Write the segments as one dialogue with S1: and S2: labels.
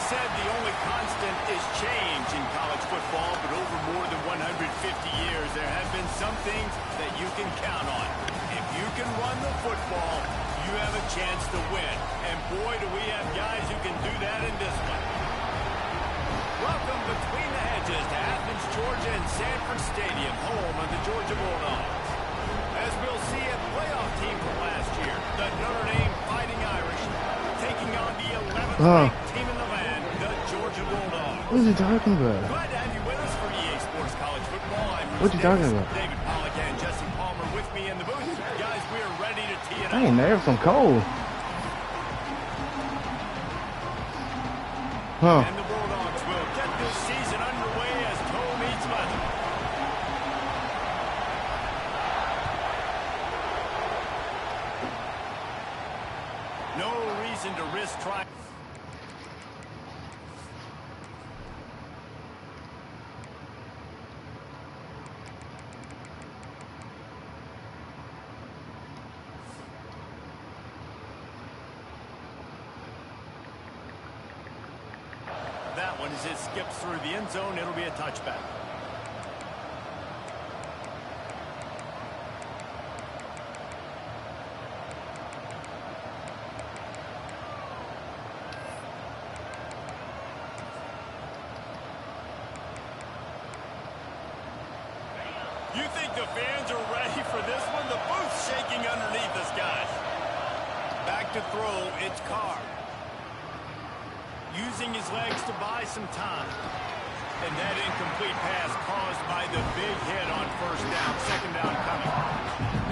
S1: said the only constant is change in college football, but over more than 150 years, there have been some things that you can count on. If you can run the football, you have a chance to win. And boy, do we have guys who can do that in this one. Welcome between the hedges to Athens, Georgia and Sanford Stadium, home of the Georgia Bulldogs. As we'll see, a playoff team from last year, the Notre Dame Fighting Irish, taking on the 11th ranked team in the land, the Georgia Bulldogs.
S2: What is he talking about?
S1: Glad to have you with us for EA Sports College Football.
S2: What are you talking about?
S1: David Pollack and Jesse Palmer with me in the booth. Guys, we are ready to tee it up.
S2: Dang, there's some cold. Huh.
S1: And the Bulldogs will get this season underway as toe meets leather. No reason to risk trying. Once it skips through the end zone, it'll be a touchback. You think the fans are ready for this one? The booth's shaking underneath us, guys. Back to throw, it's Carr. Using his legs to buy some time. And that incomplete pass caused by the big hit on first down, second down coming.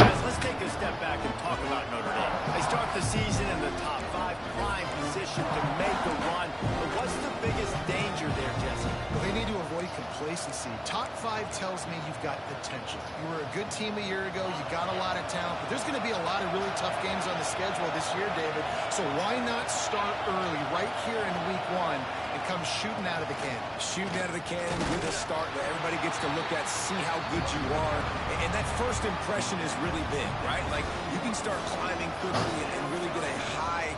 S1: Guys, let's take a step back and talk about Notre Dame. They start the season in the top 5, prime position to make a run. But what's the biggest danger there, Jesse?
S3: Well, they need to avoid complacency. Top 5 tells me you've got potential. You were a good team a year ago. You got a lot of talent. But there's going to be a lot of really tough games on the schedule this year, David. So why not start early, right here in week 1, and come shooting out of the cannon?
S4: Shooting out of the cannon with a start that everybody gets to look at, see how good you are. And that first impression is really big, right? Like, you can start climbing quickly and really get a high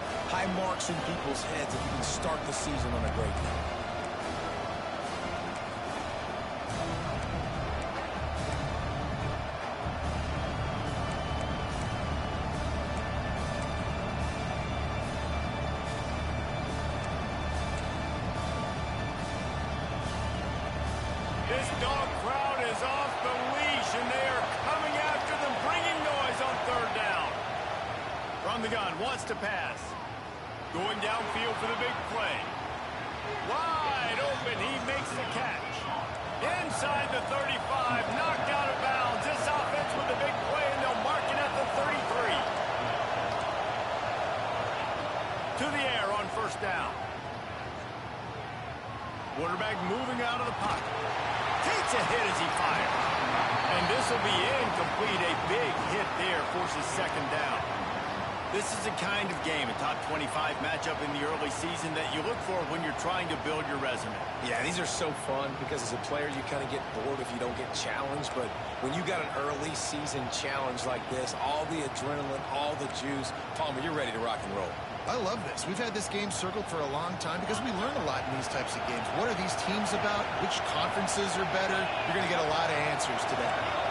S4: marks in people's heads if you can start the season on a great day.
S1: This dog crowd is off the leash, and they are coming after them, bringing noise on third down. From the gun, wants to pass. Going downfield for the big play. Wide open, he makes the catch. Inside the 35, knocked out of bounds. This offense with a big play, and they'll mark it at the 33. To the air on first down. Quarterback moving out of the pocket. Takes a hit as he fires. And this will be incomplete. A big hit there forces second down. This is the kind of game, a top 25 matchup in the early season, that you look for when you're trying to build your resume.
S4: Yeah, these are so fun because as a player you kind of get bored if you don't get challenged. But when you got an early season challenge like this, all the adrenaline, all the juice, Palmer, you're ready to rock and roll.
S3: I love this. We've had this game circled for a long time because we learn a lot in these types of games. What are these teams about? Which conferences are better? You're going to get a lot of answers to that.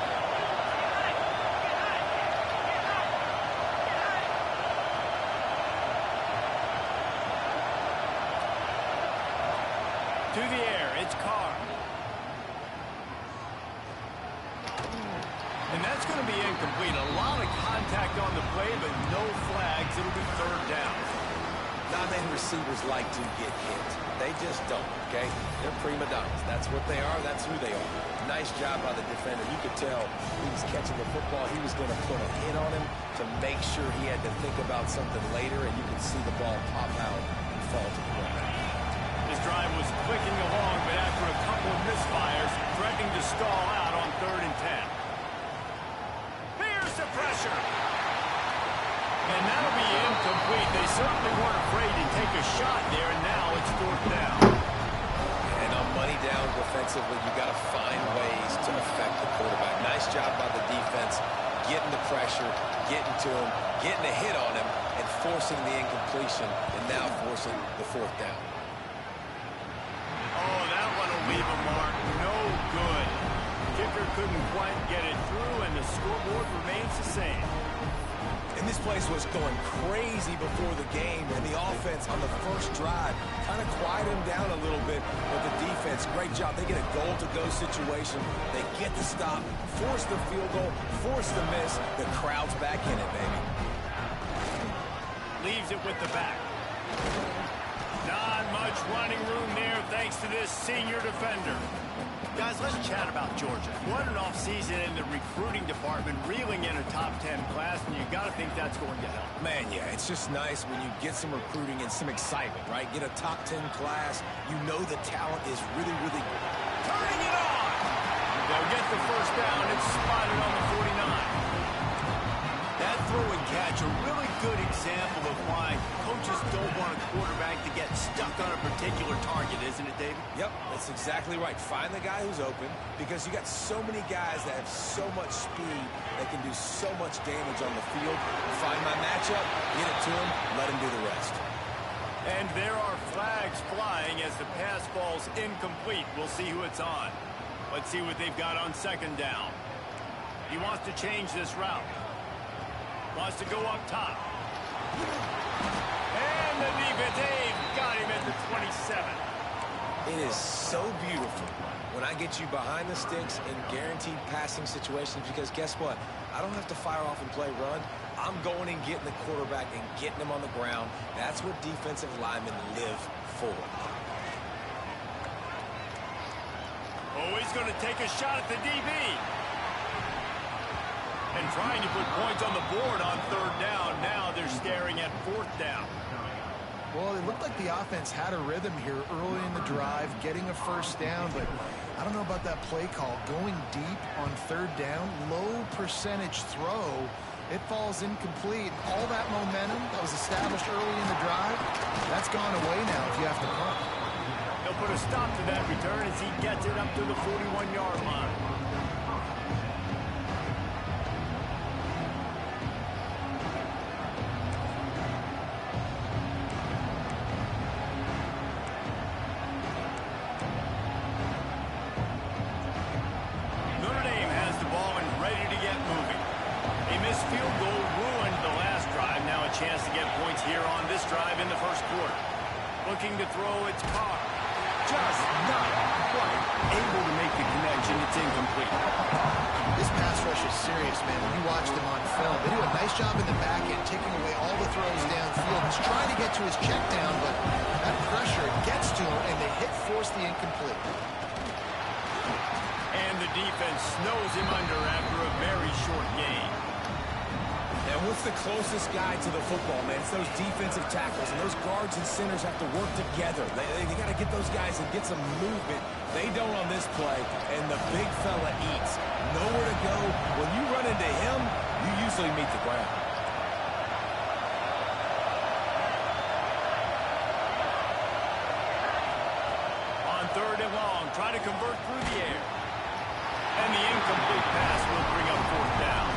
S1: To the air, it's Carr. And that's going to be incomplete. A lot of contact on the play, but no flags. It'll be third down.
S4: Non-man receivers like to get hit. They just don't, okay? They're prima donnas. That's what they are. That's who they are. Nice job by the defender. You could tell he was catching the football. He was going to put a hit on him to make sure he had to think about something later, and you could see the ball pop out and fall to the ground.
S1: His drive was clicking along, but after a couple of misfires, threatening to stall out on 3rd and 10. Here's the pressure. And that'll be incomplete. They certainly weren't afraid to take a shot there, and now it's 4th down.
S4: And on money down defensively, you got to find ways to affect the quarterback. Nice job by the defense, getting the pressure, getting to him, getting a hit on him, and forcing the incompletion, and now forcing the 4th down.
S1: Oh, that one will leave a mark. No good. Kicker couldn't quite get it through, and the scoreboard remains the same.
S4: And this place was going crazy before the game, and the offense on the first drive kind of quieted them down a little bit, but the defense, great job. They get a goal-to-go situation. They get the stop, force the field goal, force the miss. The crowd's back in it, baby.
S1: Leaves it with the back. Not much running room there thanks to this senior defender. Guys, let's chat about Georgia. What an offseason in the recruiting department, reeling in a top 10 class, and you got to think that's going to help.
S4: Man, yeah, it's just nice when you get some recruiting and some excitement, right? Get a top 10 class. You know the talent is really, really good.
S1: Turning it on! They'll get the first down. It's spotted on the 49. That throw and catch, a really good example of why coaches don't want a quarterback to get stuck on a particular target, isn't it, David?
S4: Yep, that's exactly right. Find the guy who's open, because you got so many guys that have so much speed that can do so much damage on the field. Find my matchup, get it to him, let him do the rest.
S1: And there are flags flying as the pass falls incomplete. We'll see who it's on. Let's see what they've got on second down. He wants to change this route. Wants to go up top. And the defense, they've got him at the 27.
S4: It is so beautiful when I get you behind the sticks in guaranteed passing situations, because guess what? I don't have to fire off and play run. I'm going and getting the quarterback and getting him on the ground. That's what defensive linemen live for.
S1: Oh, he's going to take a shot at the DB. And trying to put points on the board on third down. Now they're staring at fourth down.
S3: Well, it looked like the offense had a rhythm here early in the drive, getting a first down, but I don't know about that play call. Going deep on third down, low percentage throw, it falls incomplete. All that momentum that was established early in the drive, that's gone away now if you have to punt.
S1: He'll put a stop to that return as he gets it up to the 41-yard line. Notre Dame has the ball and ready to get moving. A missed field goal ruined the last drive. Now a chance to get points here on this drive in the first quarter. Looking to throw, it's Carr. Just not quite able to make the connection. It's incomplete.
S3: This pass rush is serious, man. When you watch them on film, they do a nice job in the back end, taking away all the throws downfield. He's trying to get to his check down, but that pressure gets to him, and they force the incomplete.
S1: And the defense snows him under after a very short gain.
S4: And what's the closest guy to the football, man? It's those defensive tackles, and those guards and centers have to work together. They got to get those guys and get some movement. They don't on this play, and the big fella eats. Nowhere to go. When you run into him, you usually meet the ground.
S1: On third and long, trying to convert through the air. And the incomplete pass will bring up fourth down.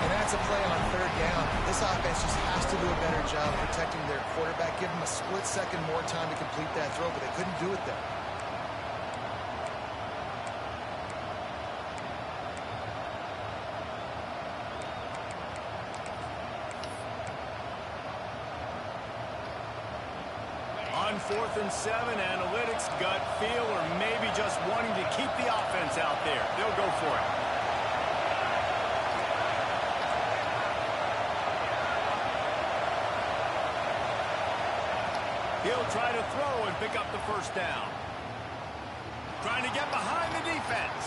S3: And that's a play on third down. This offense just has to do a better job protecting their quarterback. Give him a split second more time to complete that throw, but they couldn't do it there.
S1: On 4th and 7, analytics, gut feel, or maybe just wanting to keep the offense out there. They'll go for it. He'll try to throw and pick up the first down. Trying to get behind the defense.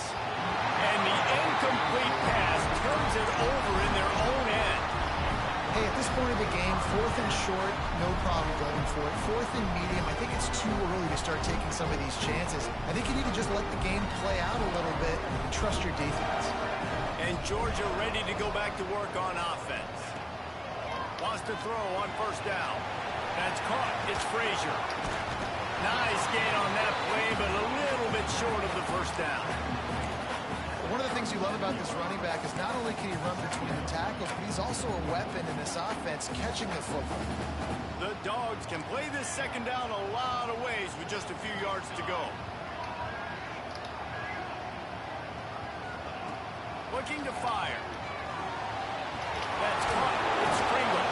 S1: And the incomplete pass turns it over in their own end.
S3: Hey, at this point of the game, 4th and short, no problem going for it. 4th and medium, I think it's too early to start taking some of these chances. I think you need to just let the game play out a little bit and trust your defense.
S1: And Georgia ready to go back to work on offense. Wants to throw on first down. That's caught. It's Frazier. Nice gain on that play, but a little bit short of the first down.
S3: One of the things you love about this running back is not only can he run between the tackles, but he's also a weapon in this offense catching the football.
S1: The Dogs can play this second down a lot of ways with just a few yards to go. Looking to fire. That's caught. It's Springler.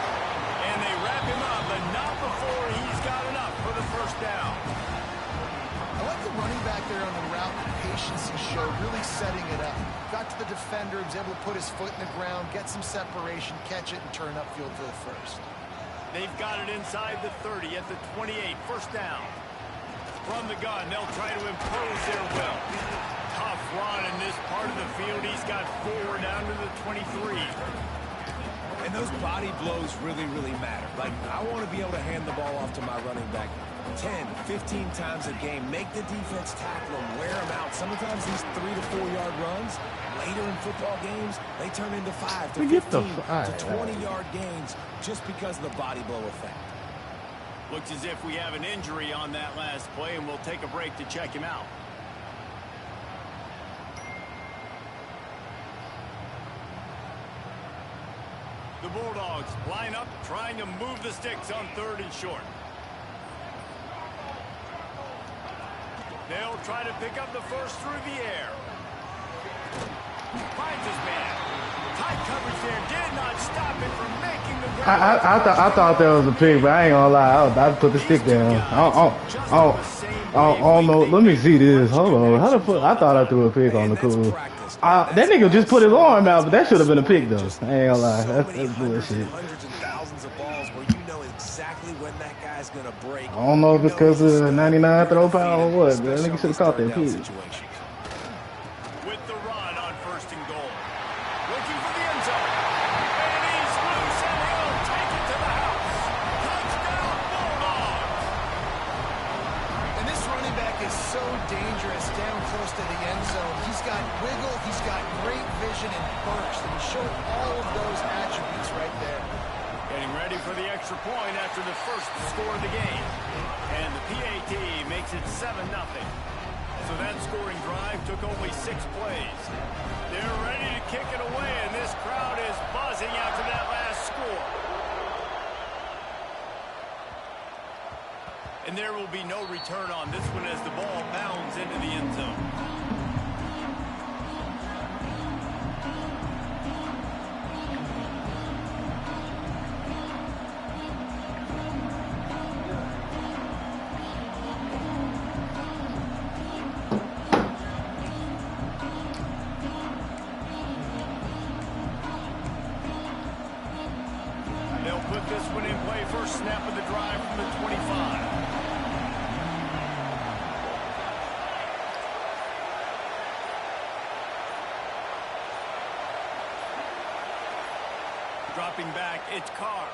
S1: And they wrap him up, but not before he's got enough for the first down.
S3: I like the running back there on the route, the patience he showed, really setting it up. Got to the defender, was able to put his foot in the ground, get some separation, catch it, and turn upfield for the first.
S1: They've got it inside the 30 at the 28. First down. From the gun, they'll try to impose their will. Tough run in this part of the field. He's got 4 down to the 23.
S4: And those body blows really, really matter. Like, I want to be able to hand the ball off to my running back 10, 15 times a game. Make the defense tackle him, wear him out. Sometimes these 3 to 4 yard runs, later in football games, they turn into 5 to 15 to 20 yard gains just because of the body blow effect.
S1: Looks as if we have an injury on that last play, and we'll take a break to check him out. The Bulldogs line up, trying to move the sticks on 3rd and short. They'll try to pick up the first through the air. Finds his man. Tight coverage there did not stop him from making the grab.
S2: I thought that was a pick, but I ain't gonna lie. I put the stick down. I don't know. Let me see this. Hold on. How the fuck? I thought I threw a pick on the cool. That nigga just put his arm out, but that should have been a pick though. I ain't gonna lie. That's bullshit.
S4: Hundreds and thousands of balls where you know exactly when that guy's gonna break.
S2: I don't know if it's because of 99 throw power or what, but that nigga should have caught that pick.
S1: With the run on first and goal. Looking for the end zone. And he's loose and he'll take it to the house. Touchdown Bulldogs.
S3: And this running back is so dangerous down close to the end zone. He's got wiggle, he's got great vision and burst, and he showed all of those attributes right there.
S1: Getting ready for the extra point after the first score of the game. And the PAT makes it 7-0. So that scoring drive took only 6 plays. They're ready to kick it away, and this crowd is buzzing after that last score. And there will be no return on this one as the ball bounds into the end zone. They'll put this one in play. First snap of the drive from the 25. Dropping back, it's Carr.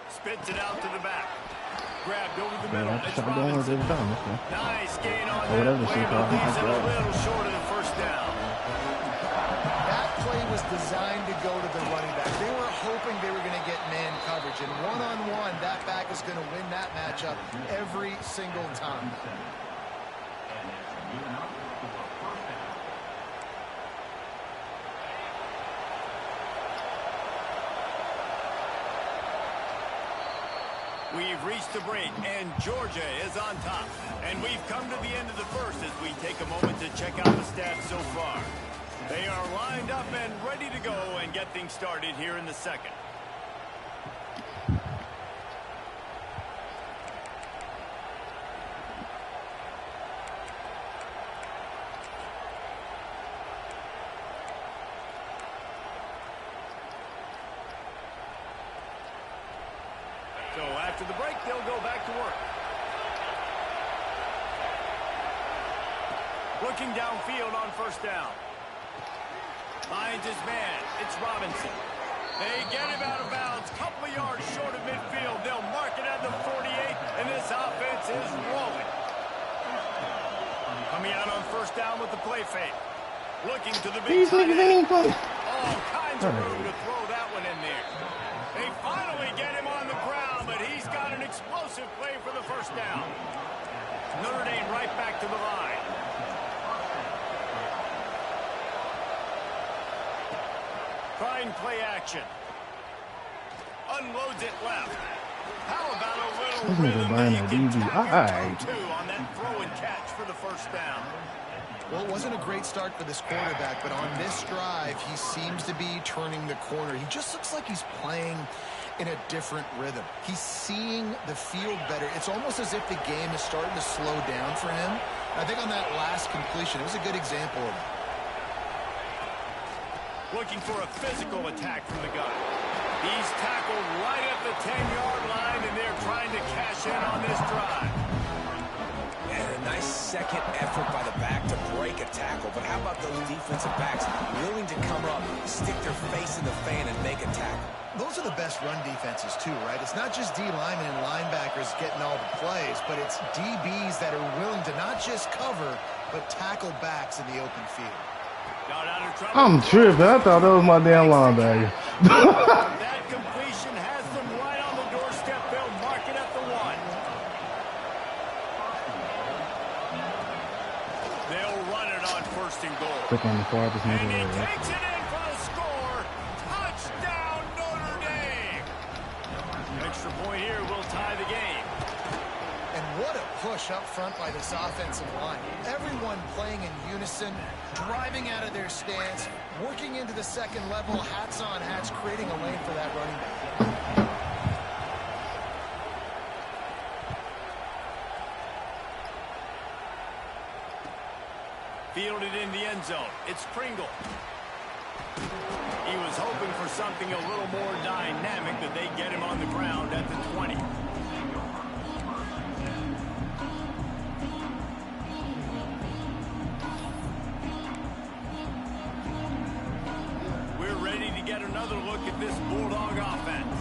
S1: Spits it out to the back. Grabbed over the middle. It's Robinson. Nice gain on that play, but leaves it a little short of the first down.
S3: That play was designed to go to the running back. They were hoping they were going to get man coverage, and one-on-one, that back is going to win that matchup every single time.
S1: We've reached the break, and Georgia is on top. And we've come to the end of the first as we take a moment to check out the stats so far. They are lined up and ready to go and get things started here in the second. So after the break, they'll go back to work. Looking downfield on first down. Finds his man. It's Robinson. They get him out of bounds. Couple of yards short of midfield. They'll mark it at the 48, and this offense is rolling. Coming out on first down with the play fake. Looking to the big tight end. All kinds of room to throw that one in there. They finally get him on the ground, but he's got an explosive play for the first down. Notre Dame right back to the line. Trying play action. Unloads it left. How about a little rhythm that you can tackle two on that throw and catch for the first down?
S3: Well, it wasn't a great start for this quarterback, but on this drive, he seems to be turning the corner. He just looks like he's playing in a different rhythm. He's seeing the field better. It's almost as if the game is starting to slow down for him. I think on that last completion, it was a good example of it.
S1: Looking for a physical attack from the guy. He's tackled right at the 10-yard line, and they're trying to cash in on this drive.
S4: And a nice second effort by the back to break a tackle. But how about those defensive backs willing to come up, stick their face in the fan, and make a tackle?
S3: Those are the best run defenses, too, right? It's not just D linemen and linebackers getting all the plays, but it's DBs that are willing to not just cover, but tackle backs in the open field.
S2: I'm tripping. I thought that was my damn linebacker.
S1: That completion has them right on the doorstep. They'll mark it at the 1. They'll run it on first and goal. And he takes it in for the score. Touchdown, Notre Dame. Extra point here will tie the game.
S3: And What a push up front by this offensive line. Everyone playing in unison, driving out of their stance, working into the second level, hats on hats, creating a lane for that running back.
S1: Fielded in the end zone. It's Pringle. He was hoping for something a little more dynamic, but they get him on the ground at the 20. We're ready to get another look at this Bulldog offense.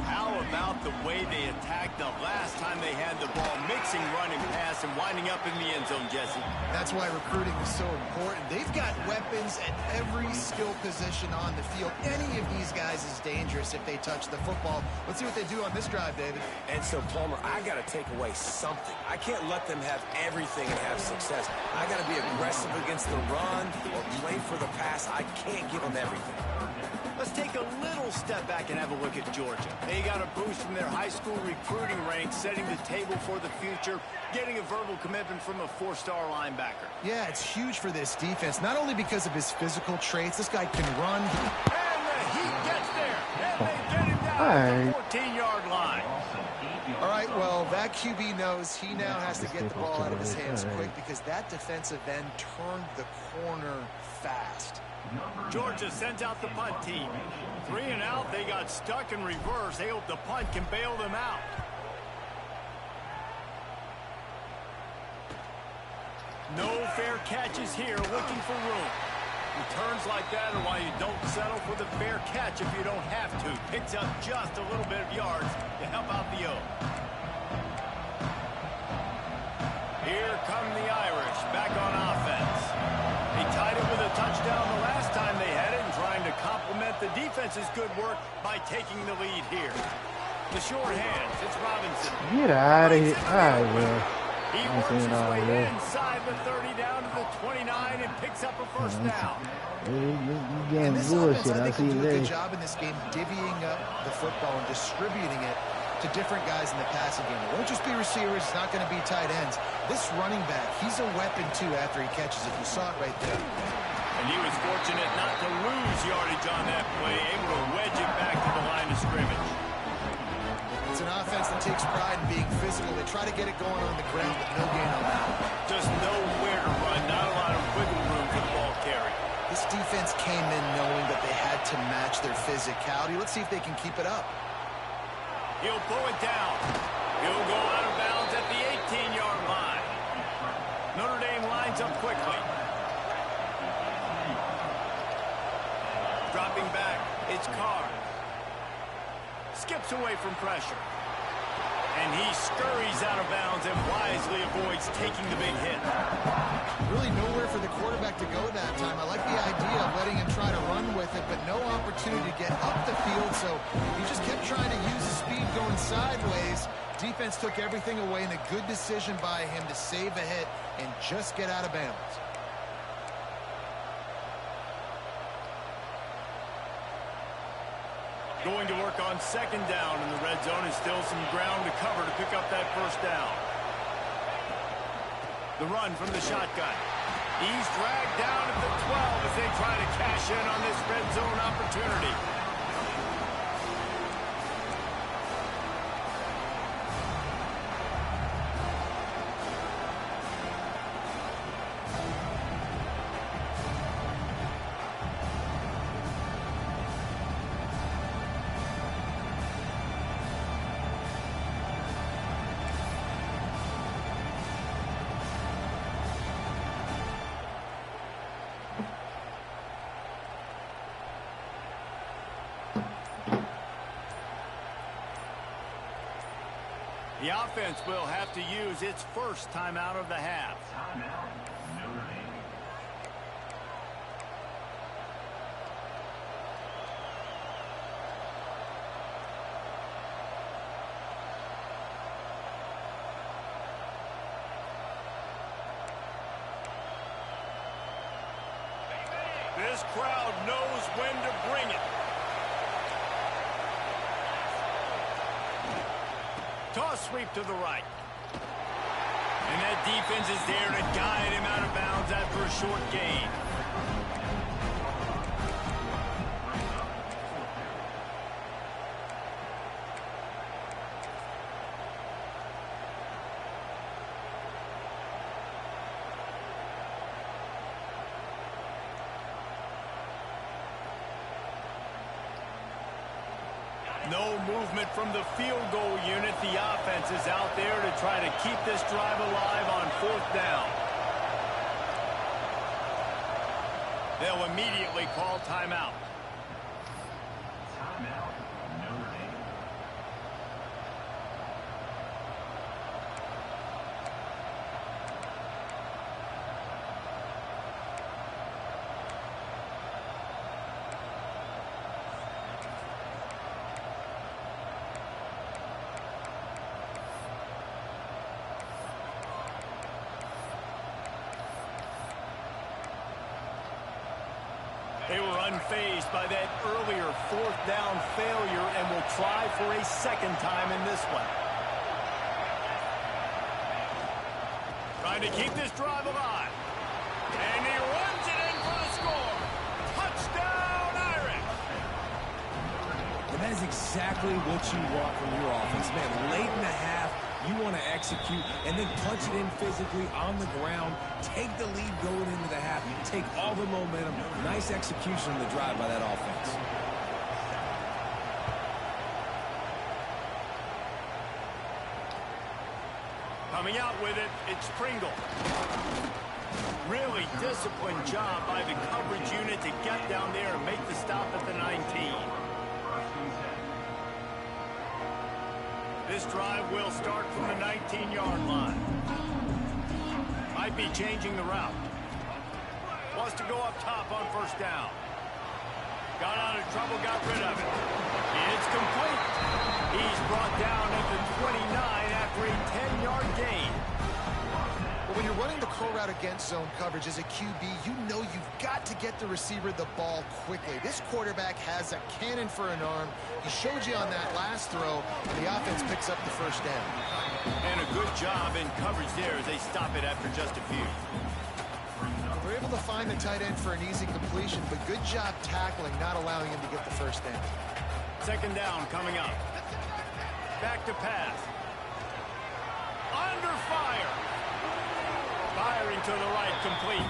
S1: How about the way they attacked the last time they had the ball, mixing run and pass and winding up in the end zone, Jesse?
S3: That's why recruiting is so important. They've got weapons at every skill position on the field. Any of these guys is dangerous if they touch the football. Let's see what they do on this drive, David.
S4: And so, Palmer, I got to take away something. I can't let them have everything and have success. I got to be aggressive against the run or play for the pass. I can't give them everything.
S1: Let's take a little step back and have a look at Georgia. They got a boost from their high school recruiting ranks, setting the table for the future, getting a verbal commitment from a four-star linebacker.
S3: Yeah, it's huge for this defense, not only because of his physical traits. This guy can run.
S1: And the heat gets there, and they get him down to the 14-yard line.
S3: All right, well, that QB knows he now has to get the ball out of his hands quick because that defensive end turned the corner fast.
S1: Georgia sends out the punt team. 3 and out, they got stuck in reverse. They hope the punt can bail them out. No fair catches here, looking for room. Returns like that are why you don't settle for the fair catch if you don't have to. Picks up just a little bit of yards to help out the O. Here come the Irish, back on offense. They tied it with a touchdown the last time they had it and trying to complement the defense's good work by taking the lead here. The short hands, it's Robinson.
S2: Get out of here. All right, well.
S1: He works his way inside the 30 down to the 29 and picks up a first down.
S2: You getting bullshit. I see
S3: do a good
S2: that.
S3: job in this game divvying up the football and distributing it to different guys in the passing game. It won't just be receivers. It's not going to be tight ends. This running back, he's a weapon, too, after he catches it. You saw it right there.
S1: And he was fortunate not to lose yardage on that play, able to wedge it back to the line of scrimmage.
S3: It's an offense that takes pride in being physical. They try to get it going on the ground, but no gain on that.
S1: Just nowhere to run, not a lot of wiggle room for the ball carry.
S3: This defense came in knowing that they had to match their physicality. Let's see if they can keep it up.
S1: He'll pull it down. He'll go out of bounds at the 18-yard line. Notre Dame lines up quickly. Dropping back, it's Carr. Skips away from pressure. And he scurries out of bounds and wisely avoids taking the big hit.
S3: Really nowhere for the quarterback to go that time. I like the idea of letting him try to run with it, but no opportunity to get up the field, so he just kept trying to use his speed going sideways. Defense took everything away, and a good decision by him to save a hit and just get out of bounds.
S1: Going to work on second down in the red zone, and still some ground to cover to pick up that first down. The run from the shotgun. He's dragged down at the 12 as they try to cash in on this red zone opportunity. The offense will have to use its first timeout of the half. This crowd knows when to bring it. Toss sweep to the right. And that defense is there to guide him out of bounds after a short gain. No movement from the field goal unit. The offense is out there to try to keep this drive alive on 4th down. They'll immediately call timeout. Timeout, Notre Dame. They were unfazed by that earlier 4th down failure and will try for a second time in this one. Trying to keep this drive alive. And he runs it in for the score. Touchdown, Irish.
S4: And that is exactly what you want from your offense, man. Late in the half, you want to execute and then punch it in physically on the ground. Take the lead going into the half. Take all the momentum. Nice execution on the drive by that offense.
S1: Coming out with it, it's Pringle. Really disciplined job by the coverage unit to get down there and make the stop at the 19. This drive will start from the 19-yard line. Might be changing the route. Wants to go up top on 1st down. Got out of trouble, got rid of it. It's complete. He's brought down at the 29 after a 10-yard gain.
S3: Well, when you're running the curl route against zone coverage as a QB, you know you've got to get the receiver the ball quickly. This quarterback has a cannon for an arm. He showed you on that last throw. The offense picks up the 1st down.
S1: And a good job in coverage there as they stop it after just a few.
S3: They're able to find the tight end for an easy completion, but good job tackling, not allowing him to get the 1st down.
S1: 2nd down coming up. Back to pass. Under fire. Firing to the right, complete.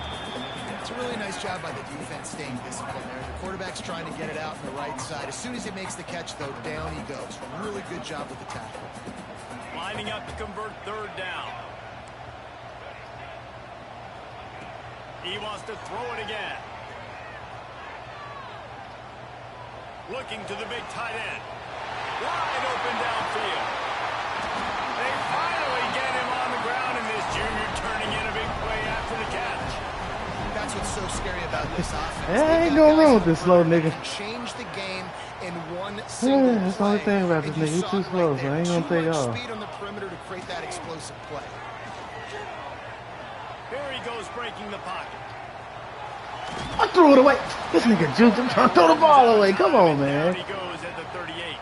S3: It's a really nice job by the defense staying disciplined there. The quarterback's trying to get it out on the right side. As soon as he makes the catch, though, down he goes. Really good job with the tackle.
S1: Lining up to convert 3rd down. He wants to throw it again. Looking to the big tight end. Wide open downfield. They finally get him on the ground, and this junior turning in a big play after the catch.
S3: That's what's so scary about this offense.
S2: Hey, ain't going wrong with this slow nigga.
S3: Change the game in one single
S2: That's the only thing about this nigga. He's too slow, so I ain't gonna take off.
S3: Speed on the perimeter to create that explosive play.
S1: Here he goes, breaking the pocket.
S2: I threw it away. This nigga juked him trying to throw the ball away. Come on, man.
S1: He goes at the 38.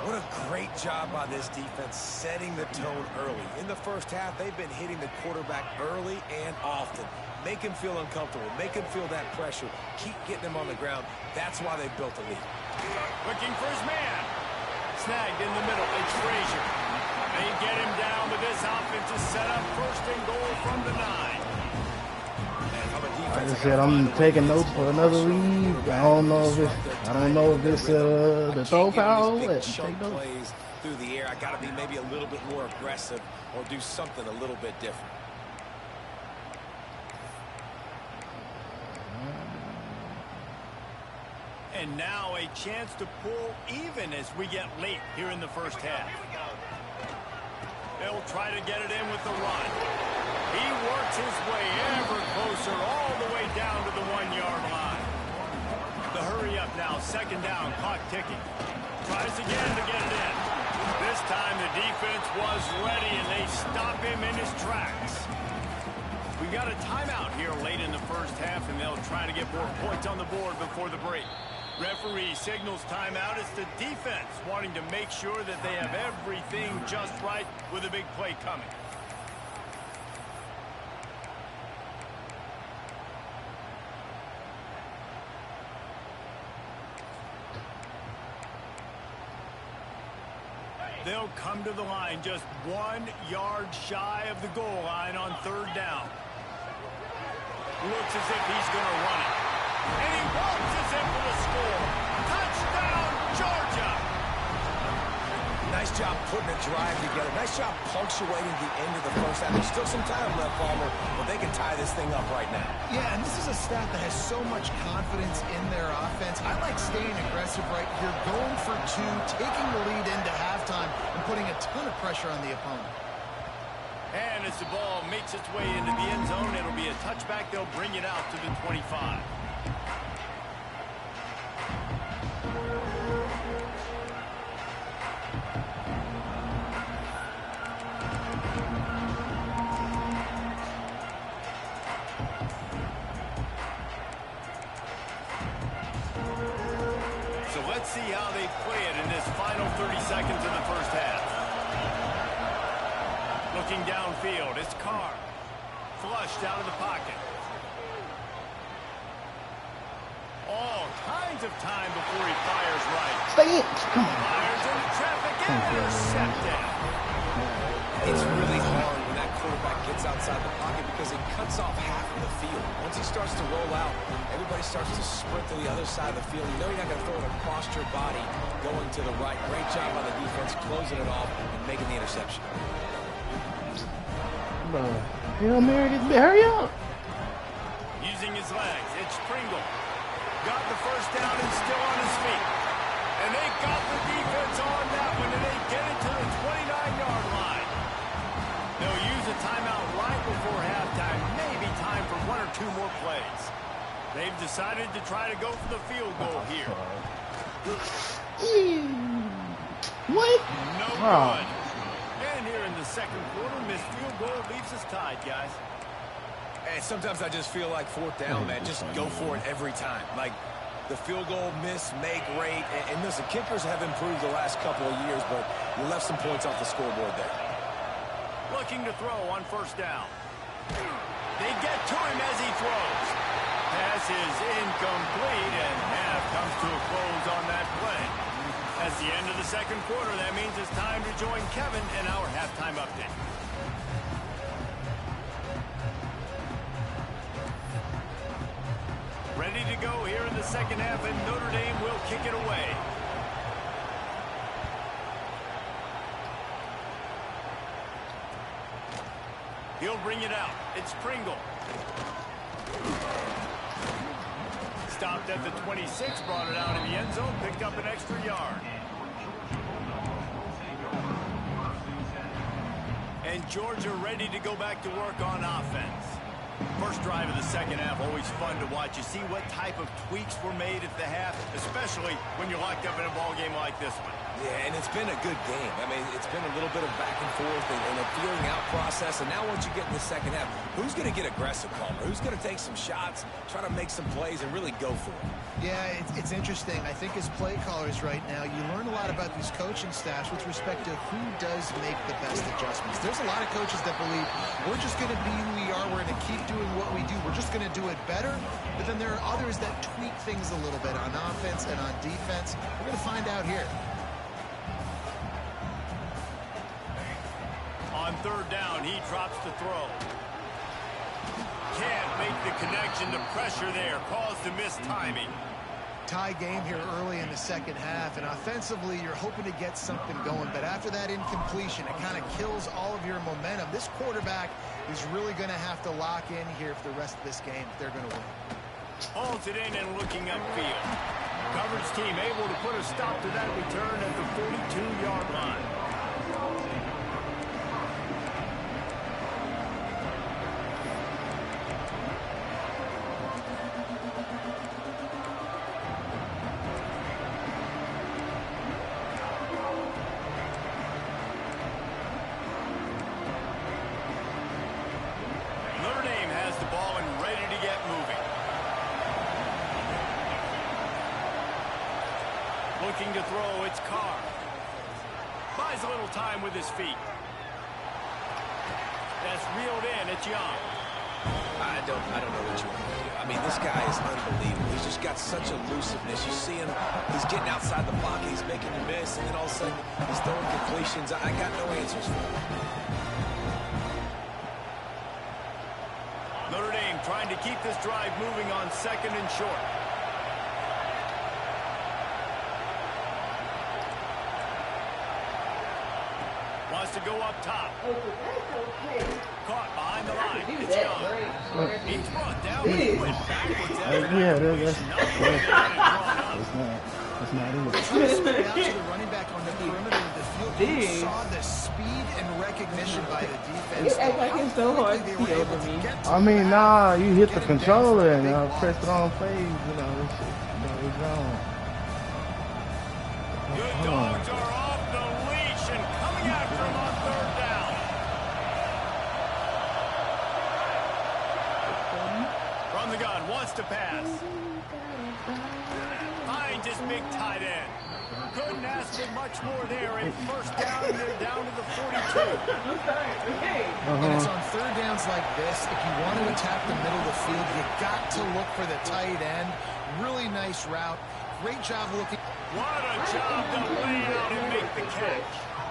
S4: What a great job by this defense setting the tone early. In the 1st half, they've been hitting the quarterback early and often. Make him feel uncomfortable. Make him feel that pressure. Keep getting him on the ground. That's why they built the lead.
S1: Looking for his man. Snagged in the middle. It's Frazier. They get him down, but this offense is set up 1st and goal from the 9.
S2: Like I said, I'm taking notes for another lead. I don't know if it's the throw power or what. Take notes.
S4: Plays through the air. I got to be maybe a little bit more aggressive or do something a little bit different.
S1: And now a chance to pull even as we get late here in the 1st half. They'll try to get it in with the run. He works his way ever closer all the way down to the 1-yard line. The hurry up now, 2nd down, clock ticking. Tries again to get it in. This time the defense was ready and they stop him in his tracks. We got a timeout here late in the 1st half and they'll try to get more points on the board before the break. Referee signals timeout. It's the defense wanting to make sure that they have everything just right with a big play coming. They'll come to the line just 1 yard shy of the goal line on 3rd down. Looks as if he's going to run it. And he walks us in for the score. Touchdown, Georgia!
S4: Nice job putting a drive together. Nice job punctuating the end of the first half. There's still some time left, Palmer, but they can tie this thing up right now.
S3: Yeah, and this is a staff that has so much confidence in their offense. I like staying aggressive right here, going for 2, taking the lead into halftime, and putting a ton of pressure on the opponent.
S1: And as the ball makes its way into the end zone, it'll be a touchback. They'll bring it out to the 25. So let's see how they play it in this final 30 seconds of the first half. Looking downfield, it's Carr. Flushed out of the pocket. All kinds of time before he fires right.
S2: Stay in. Come on.
S1: Fires into traffic and intercepted.
S4: It's really hard when that quarterback gets outside the pocket because it cuts off half of the field. Once he starts to roll out, everybody starts to sprint to the other side of the field. You know you're not going to throw it across your body going to the right. Great job by the defense closing it off and making the interception.
S2: Hail Mary, hurry up.
S1: Using his legs, it's Pringle. Got the first down and still on his feet. And they got the defense on that one, and they get it to the 29-yard line. They'll use a timeout right before halftime. Maybe time for 1 or 2 more plays. They've decided to try to go for the field goal here.
S2: What?
S1: No good. And here in the second quarter, missed field goal leaves us tied, guys.
S4: Hey, sometimes I just feel like 4th down, man. Just go for it every time. Like the field goal, miss, make, rate. And listen, kickers have improved the last couple of years, but you left some points off the scoreboard there.
S1: Looking to throw on 1st down. They get to him as he throws. Pass is incomplete, and half comes to a close on that play. That's the end of the second quarter. That means it's time to join Kevin in our halftime update. Ready to go here in the second half, and Notre Dame will kick it away. He'll bring it out. It's Pringle. Stopped at the 26, brought it out in the end zone, picked up an extra yard. And Georgia ready to go back to work on offense. First drive of the second half, always fun to watch. You see what type of tweaks were made at the half, especially when you're locked up in a ball game like this one.
S4: Yeah, and it's been a good game. I mean, it's been a little bit of back and forth and a feeling out process. And now once you get in the second half, who's going to get aggressive, Palmer? Who's going to take some shots, try to make some plays, and really go for it?
S3: Yeah, it's interesting. I think as play callers right now, you learn a lot about these coaching staffs with respect to who does make the best adjustments. There's a lot of coaches that believe we're just going to be who we are. We're going to keep doing what we do. We're just going to do it better. But then there are others that tweak things a little bit on offense and on defense. We're going to find out here.
S1: On 3rd down, he drops the throw. Can't make the connection. The pressure there caused the missed timing.
S3: Tie game here early in the second half, and offensively you're hoping to get something going, but after that incompletion it kind of kills all of your momentum. This quarterback is really going to have to lock in here for the rest of this game if they're going to win.
S1: Holds it in and looking upfield. Coverage team able to put a stop to that return at the 42-yard line. Looking to throw, it's Carr. Buys a little time with his feet. That's reeled in, it's Young.
S4: I don't know what you want to do. I mean, this guy is unbelievable. He's just got such elusiveness. You see him, he's getting outside the pocket, he's making you miss, and then all of a sudden he's throwing completions. I got no answers for him.
S1: Notre Dame trying to keep this drive moving on 2nd and short. Wants to go up top. Caught behind the line. It's Young. He's brought down. He went backwards after
S2: Yeah, that's not it.
S3: Out to the running back on the perimeter of the field. You saw the speed and recognition by the defense.
S5: You act like it's so hard to see over me.
S2: I mean, nah, you hit the controller and press it on phase, you know, it's gone.
S1: Good dogs are off the leash and coming after him on 3rd down. From the gun, wants to pass. Finds his big tight end. Couldn't ask for much more there. And 1st down, they're down to the 42.
S3: And it's on 3rd downs like this. If you want to attack the middle of the field, you got to look for the tight end. Really nice route. Great job looking.
S1: What a job to lay out and make the catch.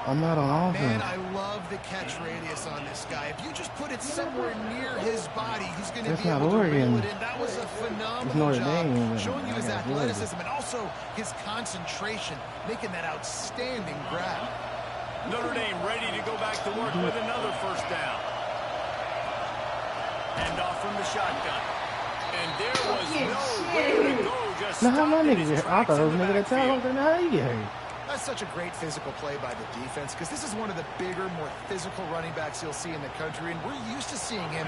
S2: I'm not on
S3: Man,
S2: offense.
S3: I love the catch radius on this guy. If you just put it somewhere near his body, he's going to
S2: That's
S3: be
S2: not
S3: able to
S2: Oregon.
S3: reel it in. That was a phenomenal
S2: Notre
S3: job,
S2: Dame.
S3: showing you his
S2: I got
S3: athleticism and also his concentration, making that outstanding grab.
S1: Notre Dame ready to go back to work with another 1st down. Hand off from the shotgun. And there was nowhere to go. Just
S2: Now, how my
S1: stopped in
S2: niggas
S1: his
S2: get hurt? I
S1: tracks
S2: thought it was
S1: in the
S2: nigga that
S1: backfield.
S2: tackle. Then how you get hurt?
S3: That's such a great physical play by the defense because this is one of the bigger, more physical running backs you'll see in the country, and we're used to seeing him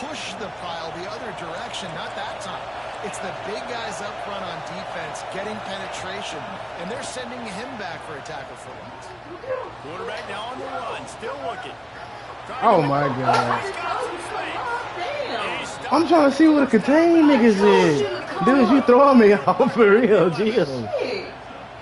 S3: push the pile the other direction. Not that time. It's the big guys up front on defense getting penetration, and they're sending him back for a tackle for loss.
S1: Quarterback now on the run, still looking.
S2: Oh my God.
S1: He's got some space. He's stopped.
S2: I'm trying to see what the contain niggas is. Dude, you throwing me off for real, Gio.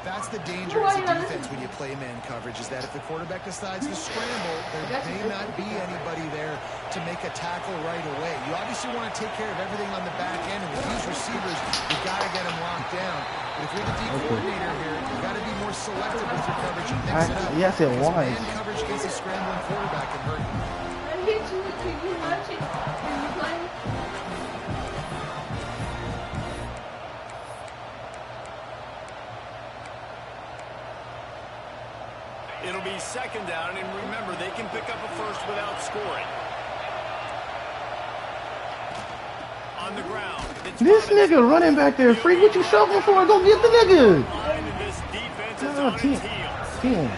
S3: That's the danger as a defense when you play man coverage, is that if the quarterback decides to scramble, there may not be anybody there to make a tackle right away. You obviously want to take care of everything on the back end, and with these receivers, you've got to get them locked down. But if you're the D coordinator here, you've got to be more selective with your coverage and mix it up.
S2: Yes, it
S3: Because
S2: was.
S3: man coverage against a scrambling quarterback can hurt you.
S5: I hit you. Can you watch it? Can you play?
S1: It'll be 2nd down, and remember, they can pick up a 1st without scoring. On the ground. It's
S2: This nigga running back there, freak. What you shoving for? Go get the nigga.
S1: line, and this defense is
S2: No,
S1: on its heels.
S2: Team.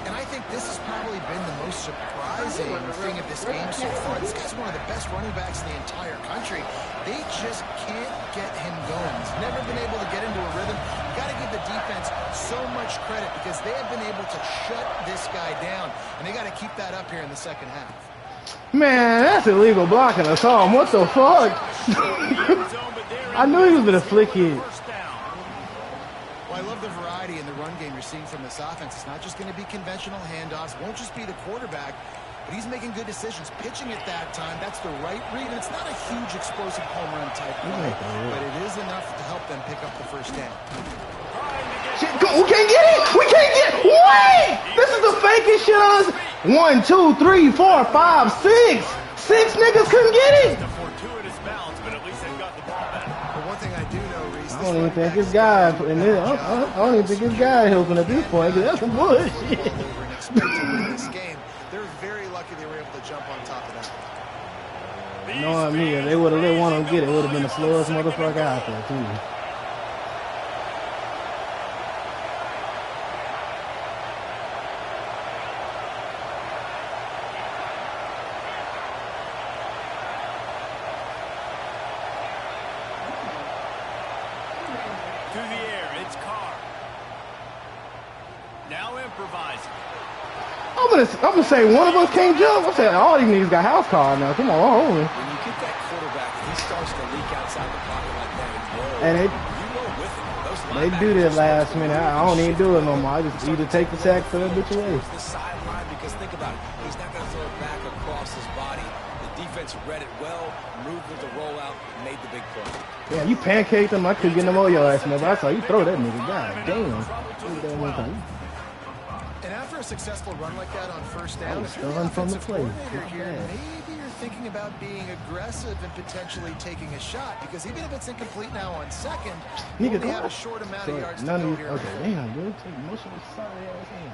S3: And I think this has probably been the most surprising thing of this game so far. This guy's one of the best running backs in the entire country. They just can't get him going. He's never been able to get into a rhythm. You got to give the defense so much credit because they have been able to shut this guy down. And they got to keep that up here in the 2nd half.
S2: Man, that's illegal blocking us all. What the fuck? I knew he was gonna flick it.
S3: Well, I love the variety in the run game you're seeing from this offense. It's not just going to be conventional handoffs. Won't just be the quarterback, but he's making good decisions. Pitching at that time, that's the right read. And it's not a huge explosive home run type play, but it is enough to help them pick up the 1st down.
S2: Shit, we can't get it. We can't get it. Wait! This is the fakest shit on us. 1, 2, 3, 4, 5, 6. 6 niggas couldn't get it.
S1: A fortuitous bounce, but at least they've got the ball back.
S3: But one thing I do know, Reese,
S2: I don't even think this guy. I don't even think this guy helping at this point. Cause that's some bullshit.
S3: over and expect to win this game. They're very lucky they were able to jump on top of that.
S2: Knowing me, if they would have let one of them get it, would have been the slowest motherfucker out there too.
S1: Through the air, it's Carr. Now improvising.
S2: I'm gonna say one of us can't jump. I said all these niggas got house call now. Come on, hold on.
S4: When you get that quarterback and he starts to leak outside the pocket like that,
S2: And
S4: you go with him. Those
S2: they do that last minute. I don't even do it no more. I just either take the sack for that bitch away.
S4: The sideline, because think about it, he's not going to throw it back across his body. The defense read it well, moved with the rollout, made the big play.
S2: Yeah, you pancaked him. I couldn't get no more your ass, man. But I saw you throw that nigga. God damn.
S3: And after a successful run like that on first down, if you're the
S2: run from the
S3: offensive
S2: play.
S3: coordinator here, maybe you're thinking about being aggressive and potentially taking a shot, because even if it's incomplete now on second, you only have a short amount of yards to go here.
S2: Okay, damn, dude. Take motion with sorry ass hand.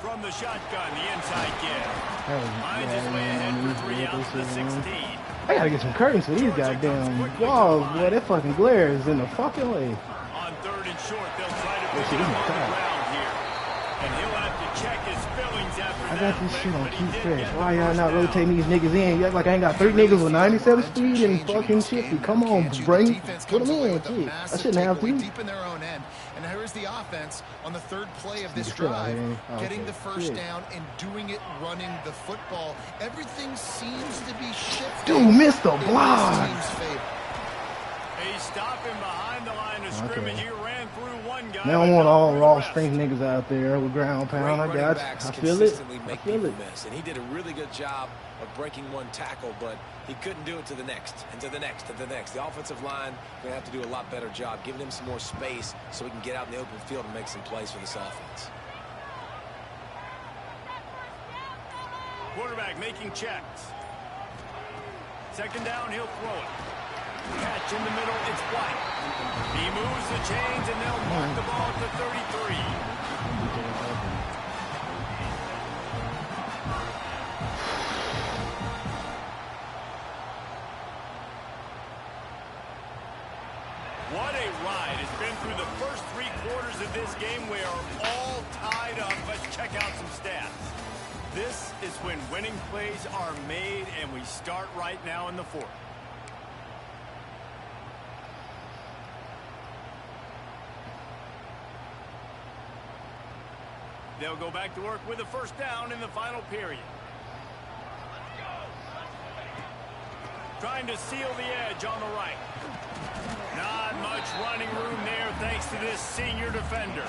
S1: From the shotgun, the inside give. Finds his way ahead for 3 out to the 16.
S2: I gotta get some curtains for these goddamn walls, boy. That fucking glare is in the fucking way.
S1: On 3rd and short, they'll try to pick it up on the ground here. And he'll have to check his fillings after
S2: I
S1: that.
S2: got this shit on keep fresh. Why y'all not rotating these niggas in? You act like I ain't got 3 niggas with 97 speed and fucking shit. Come on, bring, put them in. Shit. I shouldn't have to.
S3: Deep in their own end. And here's the offense on the 3rd play of this drive, getting the first down and doing it running the football. Everything seems to be shifting.
S2: Dude, missed the block.
S1: He's stopping behind the line of scrimmage. He ran through one guy.
S2: They don't want all raw strength niggas out there with ground pound. I got you. I feel it. I feel it.
S4: And he did a really good job of breaking one tackle, but he couldn't do it to the next, and to the next, and to the next. The offensive line going to have to do a lot better job giving him some more space so he can get out in the open field and make some plays for this offense.
S1: Quarterback making checks. 2nd down, he'll throw it. Catch in the middle, it's White. He moves the chains, and they'll mark the ball at the 33. What a ride. It's been through the first 3 quarters of this game. We are all tied up. Let's check out some stats. This is when winning plays are made, and we start right now in the 4th. They'll go back to work with a first down in the final period. Trying to seal the edge on the right. Not much running room there thanks to this senior defender.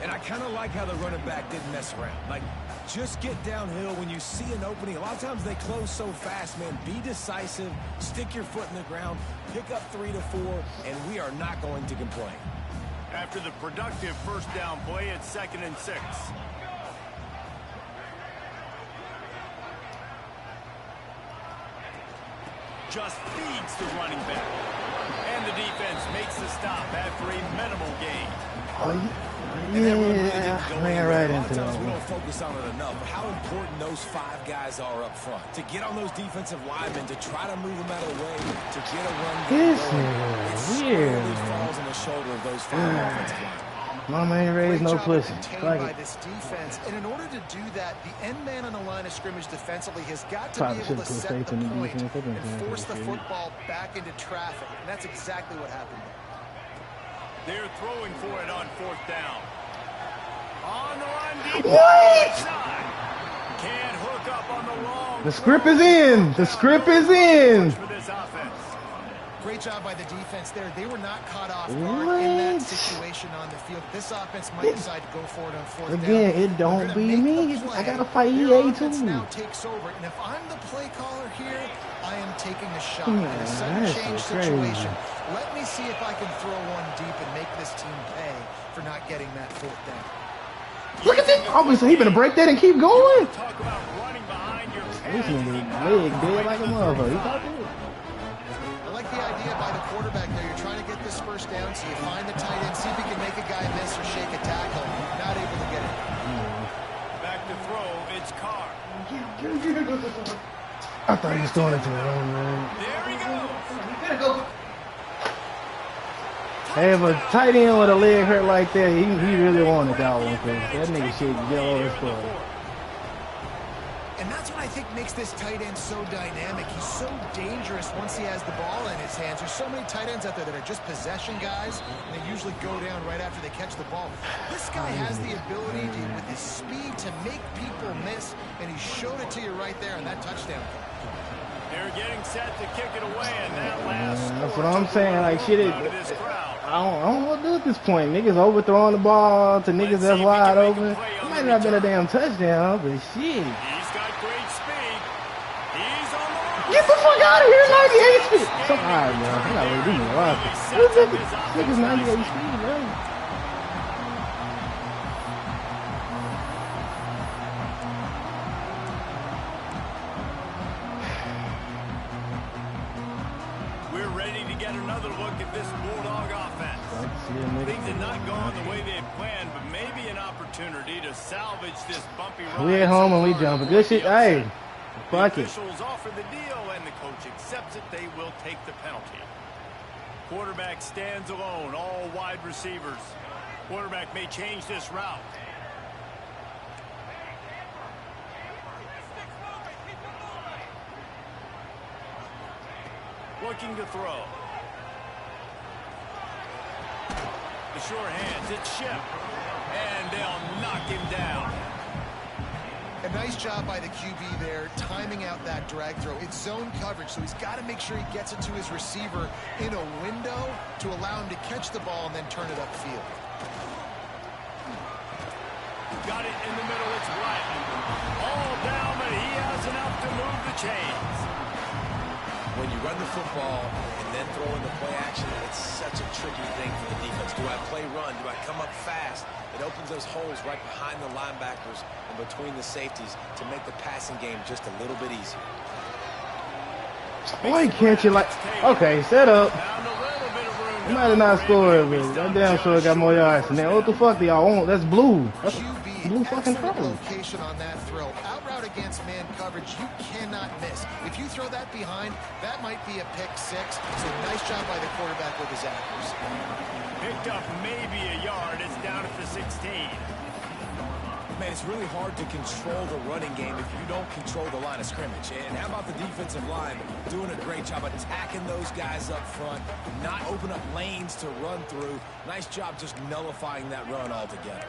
S4: And I kind of like how the running back didn't mess around. Like, just get downhill when you see an opening. A lot of times they close so fast, man. Be decisive, stick your foot in the ground, pick up 3 to 4, and we are not going to complain.
S1: After the productive first down play, it's 2nd and 6. Just feeds the running back. And the defense makes the stop after a minimal gain.
S2: Oh, yeah, ran right into that
S4: We
S2: one.
S4: don't focus on it enough, but how important those 5 guys are up front. To get on those defensive linemen, to try to move them out of the way, to get a run game
S2: This
S4: going.
S2: nigga
S4: It
S2: is weird,
S4: squarely
S2: man.
S4: falls on the shoulder of those 5 offensive linemen.
S2: Mama ain't raised no pussy.
S3: By
S2: Like it.
S3: this defense, and in order to do that, the end man on the line of scrimmage defensively has got to
S2: Probably
S3: be able to
S2: should've put
S3: set
S2: faith
S3: the
S2: in the
S3: point
S2: defense. They've been
S3: and
S2: playing
S3: force the
S2: pretty good.
S3: football back into traffic, and that's exactly what happened there.
S1: They're throwing for it on 4th down. On the run deep.
S2: What?
S1: Side. Can't hook up on the long.
S2: The script is in. The script is in.
S1: For this offense.
S3: Great job by the defense there. They were not caught off guard in that
S2: What?
S3: situation on the field. This offense might decide to go for it on 4th down.
S2: Again, it don't
S3: They're gonna
S2: be
S3: make
S2: me.
S3: the play.
S2: I gotta fight
S3: Their
S2: EA
S3: offense
S2: too.
S3: now takes over, and if I'm the play caller here, I am taking a shot
S2: Yeah,
S3: in a sudden
S2: that's
S3: change
S2: crazy.
S3: situation. Let me see if I can throw one deep and make this team pay for not getting that 4th down.
S2: Look at this. Obviously, he better break that and keep going.
S1: Talk about running behind your
S2: This nigga leg dead like a motherfucker. He talking?
S3: I like the idea by the quarterback there. You're trying to get this first down, so you find the tight end, see if he can make a guy miss or shake a tackle. Not able to get it.
S1: Back to throw. It's Carr.
S2: I thought he was throwing it to the wrong man.
S1: There he goes.
S2: Hey, if a tight end with a leg hurt like that, he really wanted that one, because that nigga shit yellow as fuck.
S3: And that's what I think makes this tight end so dynamic. He's so dangerous once he has the ball in his hands. There's so many tight ends out there that are just possession guys, and they usually go down right after they catch the ball. This guy has the ability to, with his speed, to make people miss, and he showed it to you right there on that touchdown.
S1: They're getting set to kick it away, and that last
S2: That's
S1: score
S2: what I'm
S1: took
S2: saying. Like, shit,
S1: out of this crowd.
S2: I don't know what to do at this point. Niggas overthrowing the ball to niggas that's wide open. It might not have been a damn touchdown, but shit.
S1: He's got great speed. He's
S2: Get the fuck out of here, 98 speed. So high, man. I gotta really do my life. This nigga's 98 speed, man.
S1: We're ready to get another look at this Bulldog offense. Things have not gone the way they had planned, but maybe an opportunity to salvage this bumpy ride.
S2: We at home and we jumping. Good shit. Hey, fuck it.
S1: Officials offer the deal, and the coach accepts it. They will take the penalty. Quarterback stands alone, all wide receivers. Quarterback may change this route. Looking to throw. The short hands, it's Ship. And they'll knock him down.
S3: A nice job by the QB there, timing out that drag throw. It's zone coverage, so he's got to make sure he gets it to his receiver in a window to allow him to catch the ball and then turn it upfield.
S1: Got it in the middle, it's right. All down, but he has enough to move the chains.
S4: When you run the football and then throw in the play action, it's such a tricky thing for the defense. Do I play run? Do I come up fast? It opens those holes right behind the linebackers and between the safeties to make the passing game just a little bit easier.
S2: Why can't you like... Okay, set up. You might have not scored, but that damn sure got more yards than that. What the fuck do y'all want? That's blue. That's blue fucking trouble.
S3: Location on that throw. Out route against man coverage, you cannot miss. If you throw that behind, that might be a pick six. So nice job by the quarterback with his accuracy.
S1: Picked up maybe a yard. It's down at the 16.
S4: Man, it's really hard to control the running game if you don't control the line of scrimmage. And how about the defensive line doing a great job attacking those guys up front, not open up lanes to run through. Nice job just nullifying that run altogether.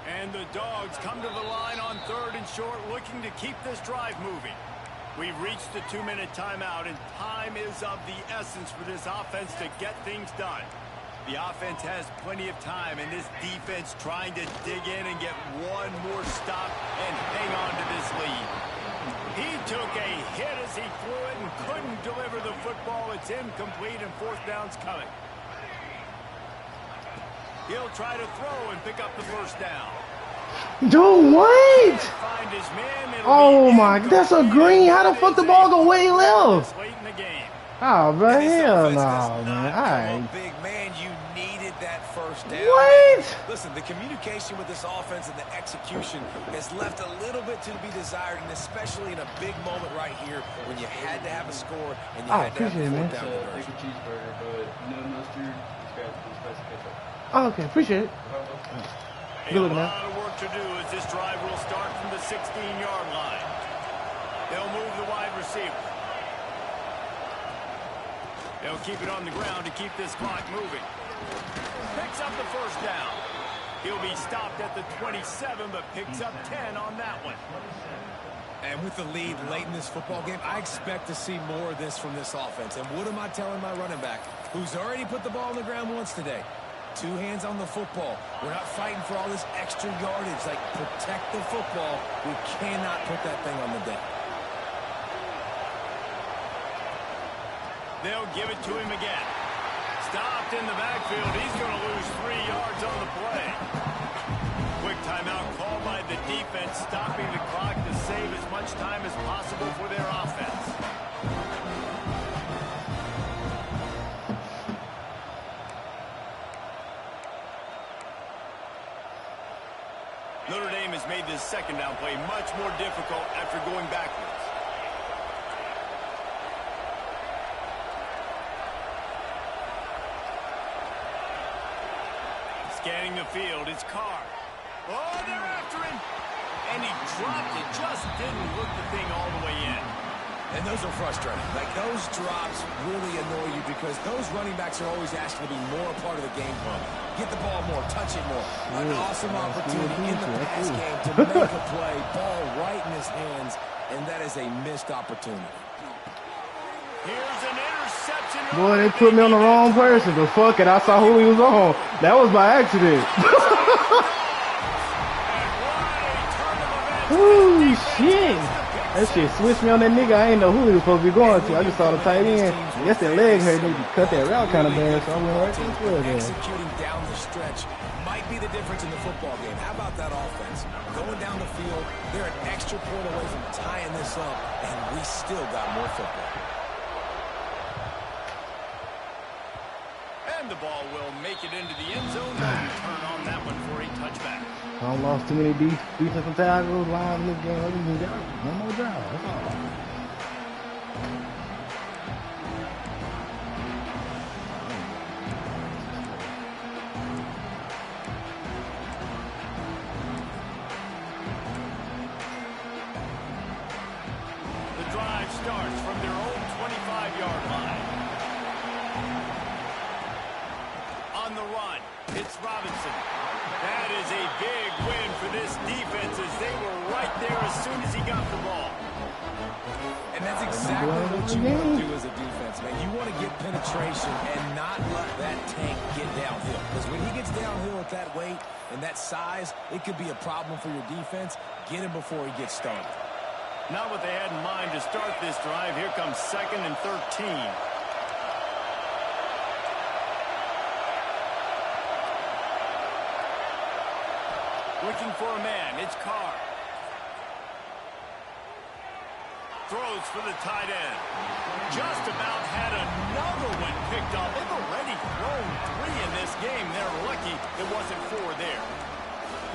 S1: And the Dogs come to the line on 3rd and short, looking to keep this drive moving. We've reached the 2-minute timeout, and time is of the essence for this offense to get things done. The offense has plenty of time, and this defense trying to dig in and get one more stop and hang on to this lead. He took a hit as he threw it and couldn't deliver the football. It's incomplete, and 4th down's coming. He'll try to throw and pick up the 1st down.
S2: Dude, wait! Oh my, that's a green. How the fuck the ball go way left? Oh, bro, hell no, man. Alright.
S4: Big man, you needed that 1st down.
S2: What?
S4: Listen, the communication with this offense and the execution has left a little bit to be desired, and especially in a big moment right here when you had to have a score and you had to have a 4th down conversion.
S6: Cheeseburger, but no mustard, spicy ketchup.
S2: Oh, okay, appreciate it.
S1: A lot of work to do as this drive will start from the 16-yard line. They'll move the wide receiver. They'll keep it on the ground to keep this clock moving. Picks up the 1st down. He'll be stopped at the 27, but picks up 10 on that one.
S4: And with the lead late in this football game, I expect to see more of this from this offense. And what am I telling my running back, who's already put the ball on the ground once today? 2 hands on the football. We're not fighting for all this extra yardage. Like, protect the football. We cannot put that thing on the deck.
S1: They'll give it to him again. Stopped in the backfield. He's going to lose 3 yards on the play. Quick timeout called by the defense, stopping the clock to save as much time as possible for their offense. Notre Dame has made this 2nd down play much more difficult after going backwards. Scanning the field, it's Carr. Oh, they're after him! And he dropped it, just didn't look the thing all the way in.
S4: And those are frustrating. Like, those drops really annoy you because those running backs are always asked to be more a part of the game plan. Get the ball more, touch it more. An awesome opportunity in the pass game to make a play, ball right in his hands, and that is a missed opportunity.
S1: Here's an interception.
S2: Boy, they put me on the wrong person, but fuck it, I saw who he was on. That was by accident. Ooh, shit. That shit switched me on that nigga. I ain't know who he was supposed to be going to. I just saw the tight end. I guess that leg hurt. Need to cut that route kind of bad, so I went right to the field there.
S4: Executing down the stretch might be the difference in the football game. How about that offense? Going down the field, they're an extra point away from tying this up, and we still got more football.
S1: And the ball will make it into the end zone. They'll return on that one for a touchback.
S2: I lost too many defensive tackles, line in this game. I just got one more drive. That's all.
S1: The drive starts from their own 25-yard line. On the run, it's Robinson. That is a big win for this defense as they were right there as soon as he got the ball.
S4: And that's exactly what you want to do as a defense, man. You want to get penetration and not let that tank get downhill. Because when he gets downhill at that weight and that size, it could be a problem for your defense. Get him before he gets started.
S1: Not what they had in mind to start this drive. Here comes 2nd and 13. Looking for a man. It's Carr. Throws for the tight end. Just about had another one picked up. They've already thrown 3 in this game. They're lucky it wasn't 4 there.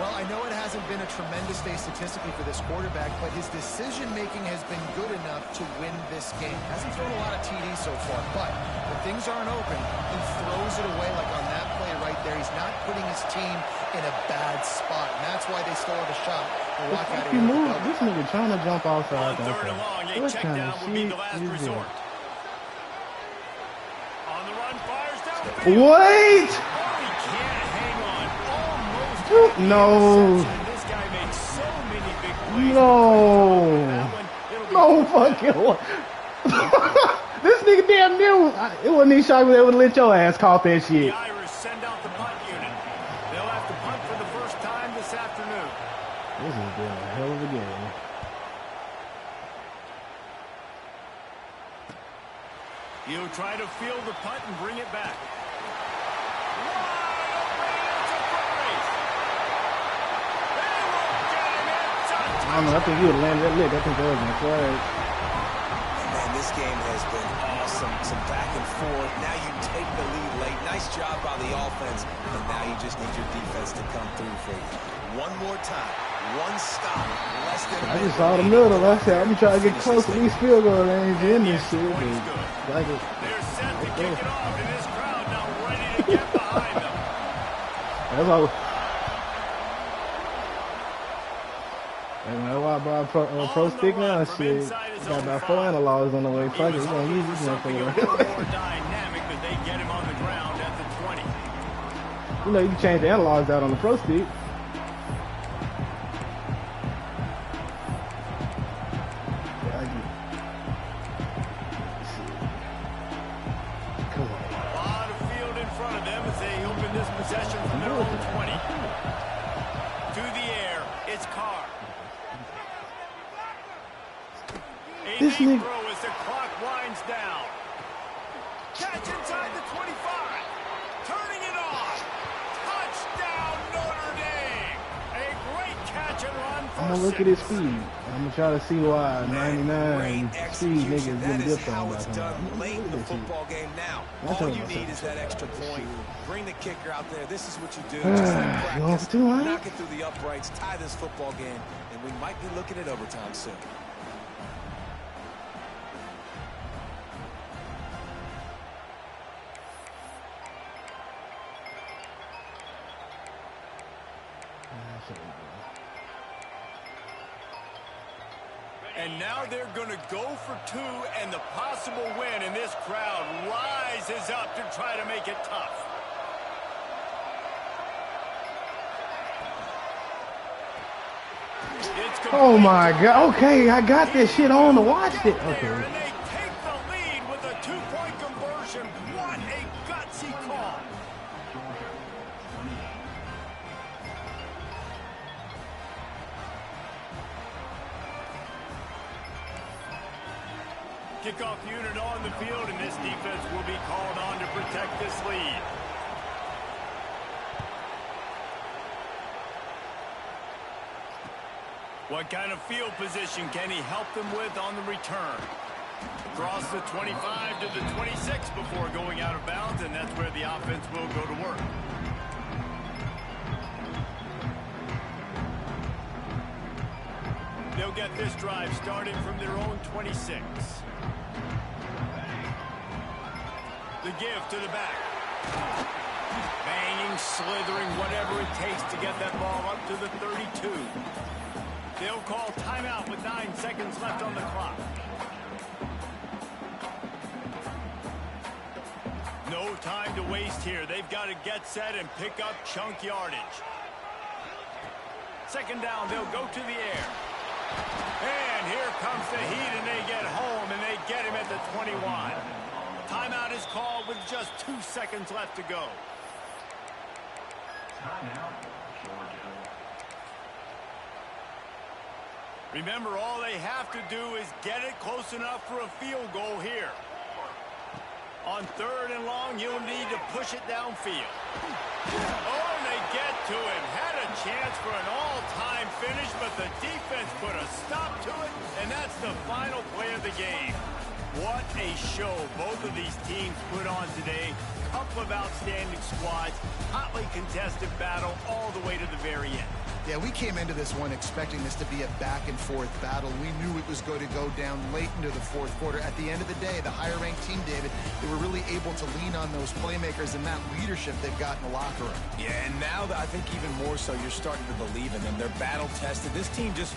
S3: Well, I know it hasn't been a tremendous day statistically for this quarterback, but his decision-making has been good enough to win this game. Hasn't thrown a lot of TDs so far, but when things aren't open, he throws it away like on that play right there. He's not putting his team in a bad spot, and that's why they still have a shot to walk out of here.
S2: This nigga trying to jump outside.
S1: On 3rd and long, a check down would be the last resort. On the run, fires downfield.
S2: Wait!
S1: He can't hang on. Almost.
S2: No.
S1: This guy made so many big plays.
S2: No. No fucking way. This nigga damn near. It wasn't even shocking they would let your ass caught that shit.
S1: The Irish send out the punt unit. They'll have to punt for the first time this afternoon.
S2: This has been a hell of a game.
S1: He'll try to field the punt and bring it back.
S2: I don't know. I think he would have landed that lick. I think that was my flag.
S4: Man, this game has been awesome. Some back and forth. Now you take the lead late. Nice job by the offense. And now you just need your defense to come through for you. One more time. One stop. Less than
S2: I just saw the middle. I said, I'm trying to get close to these field goal range in this shit. Like it.
S1: They're set to kick it off, and this crowd now ready to get behind them.
S2: That's all. That's why I brought pro stick now. Shit. Got about 4 analogs on the way. Fuck it. We're going to use this one for the
S1: more dynamic that they get him on the ground at the 20.
S2: You know, you can change the analogs out on the pro stick.
S1: This nigga throw as the clock winds down. Catch inside the 25. Turning it on. Touchdown Notre Dame. A great catch and run for
S2: I'm gonna look at his speed. I'm gonna try to see why 99 speed niggas getting dipped on.
S4: That is how it's done late in the football game now. All you need is that extra point. Bring the kicker out there. This is what you do. Just like practice. Knock it through the uprights. Tie this football game. And we might be looking at overtime soon.
S1: And now they're going to go for 2 and the possible win, and this crowd rises up to try to make it tough.
S2: Oh my God. Okay, I got this shit on to watch it. Okay.
S1: And they take the lead with Kickoff unit on the field, and this defense will be called on to protect this lead. What kind of field position can he help them with on the return? Across the 25 to the 26 before going out of bounds, and that's where the offense will go to work. They'll get this drive started from their own 26. The give to the back. Banging, slithering, whatever it takes to get that ball up to the 32. They'll call timeout with 9 seconds left on the clock. No time to waste here. They've got to get set and pick up chunk yardage. Second down, they'll go to the air. And here comes the heat, and they get home, and they get him at the 21. Timeout is called with just 2 seconds left to go. Remember, all they have to do is get it close enough for a field goal here. On 3rd and long, you'll need to push it downfield. Oh, and they get to him. Had a chance for an all-time finish, but the defense put a stop to it, and that's the final play of the game. What a show both of these teams put on today. Couple of outstanding squads, hotly contested battle all the way to the very end.
S3: Yeah, we came into this one expecting this to be a back-and-forth battle. We knew it was going to go down late into the 4th quarter. At the end of the day, the higher-ranked team, David, they were really able to lean on those playmakers and that leadership they've got in the locker room.
S4: Yeah, and now I think even more so, you're starting to believe in them. They're battle-tested. This team just